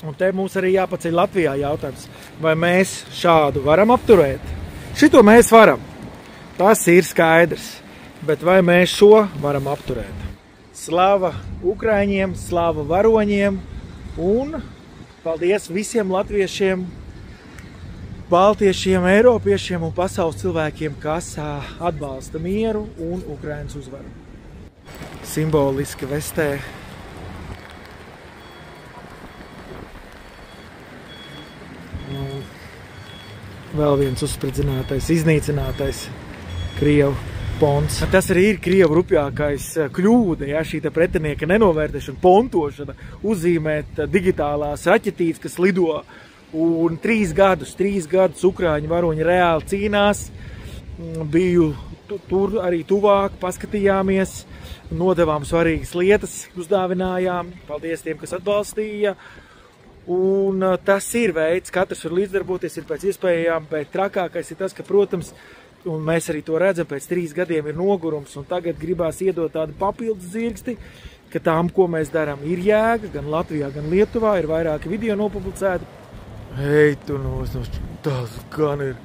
Un te mums arī jāpaceļ Latvijā jautājums, vai mēs šādu varam apturēt? Šito mēs varam, tas ir skaidrs, bet vai mēs šo varam apturēt? Slava Ukraiņiem, slava varoņiem un paldies visiem latviešiem, baltiešiem, eiropiešiem un pasaules cilvēkiem, kas atbalsta mieru un Ukrainas uzvaru. Simboliski vestē. Vēl viens uzspridzinātais, iznīcinātais Krievu ponts. Tas arī ir Krievu rupjākais kļūda, ja, šī pretinieka nenovērtēšana, pontošana, uzzīmēt digitālās raķetītes, kas lido. Un 3 gadus Ukraiņu varoņi reāli cīnās. Biju tur arī tuvāk, paskatījāmies, nodevām svarīgas lietas, uzdāvinājām. Paldies tiem, kas atbalstīja. Un tas ir veids, katrs var līdzdarboties, ir pēc iespējām, bet trakākais ir tas, ka, protams, un mēs arī to redzam, pēc 3 gadiem ir nogurums, un tagad gribās iedot tādu papildus dzirksti, ka tām, ko mēs darām, ir jēga, gan Latvijā, gan Lietuvā, ir vairāki video nopublicēti. Hei, tu tas gan ir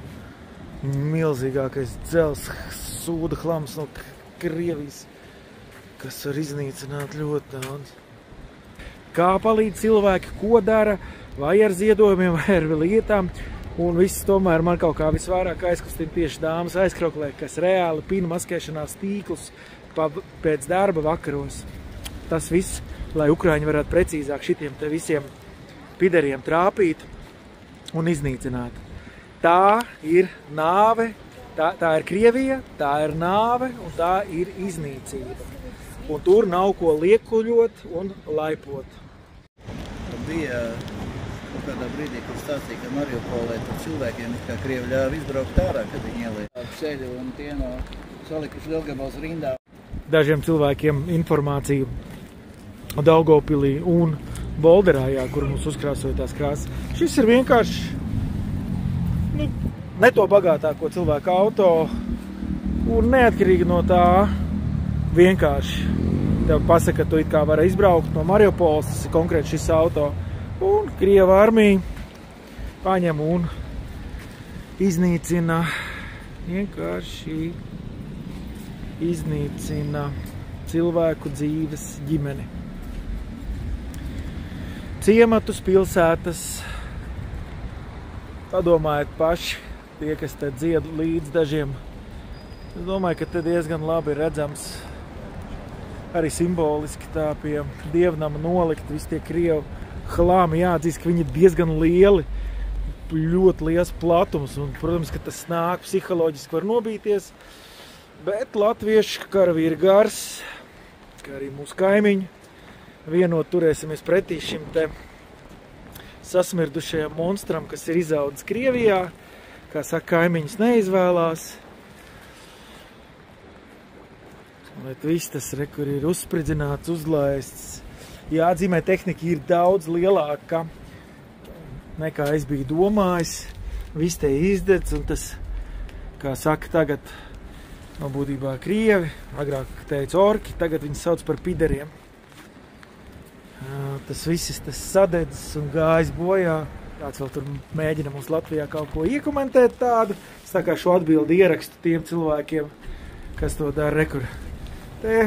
milzīgākais dzels sūda hlams no Krievijas, kas var iznīcināt ļoti daudz. Kā palīdz cilvēki, ko dara, vai ar ziedojumiem, vai ar lietām. Un viss tomēr man kaut kā visvairāk aizkustina tieši dāmas aizkrauklē, kas reāli pina maskēšanās tīklus pēc darba vakaros. Tas viss, lai Ukraiņi varētu precīzāk šitiem te visiem pideriem trāpīt un iznīcināt. Tā ir nāve, tā ir Krievija, tā ir nāve un tā ir iznīcība. Un tur nav ko liekuļot un laipot. Bija kaut kādā brīdī, kad stāstīja, ka Mariupolē tur cilvēkiem kā Krievi ļāva izbraukt ārā, kad viņi ielīja ceļu un tie no salikuši Lielgabals rindā. Dažiem cilvēkiem informāciju Daugavpilī un Bolderājā, kur mums uzkrāsoja tās krāsas. Šis ir vienkārši ne to bagātāko cilvēku auto un neatkarīgi no tā vienkārši tev pasaka, ka tu it kā vari izbraukt no Mariupoles, tas ir konkrēti šis auto. Un Krieva armija paņem un iznīcina, vienkārši iznīcina cilvēku dzīves ģimeni. Ciematus, pilsētas, padomājiet paši, tie, kas te dzied līdz dažiem. Es domāju, ka te diezgan labi redzams arī simboliski tā pie dievnama nolikt visi tie Krievu hlāmi. Jāatzīst, ka viņi ir diezgan lieli, ļoti liels platums, un, protams, ka tas nāk psiholoģiski var nobīties, bet latviešu karavīri gars, kā arī mūsu kaimiņi, vienot turēsimies pretī šim te sasmirdušajam monstram, kas ir izaudzis Krievijā, kā saka, kaimiņus neizvēlās. Bet viss tas, kur ir uzspridzināts, uzlaists. Jāatzīmē, tehnika ir daudz lielāka nekā es biju domājis. Viss te izdedz, un tas, kā saka tagad, no būtībā Krievi, agrāk teica orki, tagad viņi sauc par pideriem. Tas viss tas sadedzis un gājis bojā. Kāds vēl tur mēģina mums Latvijā kaut ko iekomentēt tādu. Es tā kā šo atbildi ierakstu tiem cilvēkiem, kas to dara rekur. Te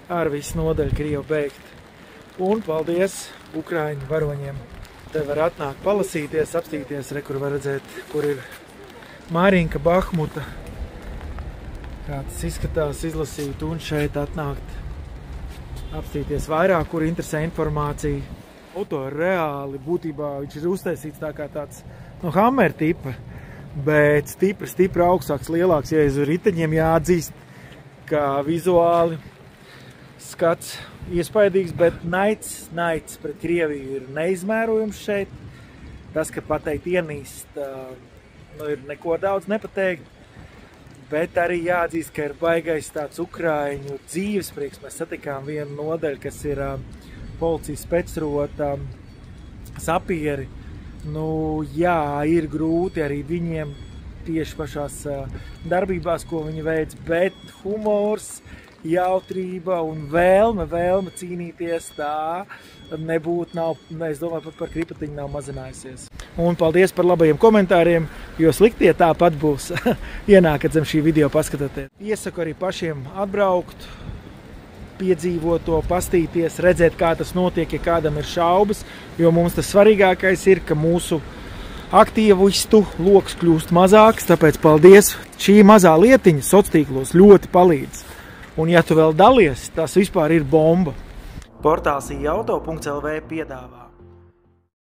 ar visu nodaļu Krievu beigt. Un paldies Ukraiņu varoņiem. Te var atnākt palasīties, apstīties, kur var redzēt, kur ir Marinka, Bahmuta. Kā tas izskatās, izlasīt un šeit atnākt. Apstīties vairāk, kur interesē informācija. Auto ir reāli, būtībā viņš ir uztaisīts tā kā tāds Hammer tipa, bet stipri augstāks, lielāks, ja uz riteņiem jāatzīst, kā vizuāli skats iespaidīgs, bet naids pret Krieviju ir neizmērojums šeit. Tas, ka pateikt ienīst, ir neko daudz nepateikt, bet arī jāatzīst, ka ir baigais tāds Ukraiņu dzīvesprieks. Mēs satikām vienu nodaļu, kas ir policijas specrota sapieri. Jā, ir grūti arī viņiem tieši pašās darbībās, ko viņi veic, bet humors jautrība un vēlme cīnīties, tā nebūtu, es domāju, par kripatiņu nav mazinājusies. Un paldies par labajiem komentāriem, jo sliktie tāpat būs. Ienākat zem šī video, paskatieties. Iesaku arī pašiem atbraukt, piedzīvot to, pastīties, redzēt, kā tas notiek, ja kādam ir šaubas, jo mums tas svarīgākais ir, ka mūsu aktīvistu loks kļūst mazāks, tāpēc paldies. Šī mazā lietiņa sociālos ļoti palīdz. Un ja tu vēl dalies, tas vispār ir bomba. Portāls iauto.lv piedāvā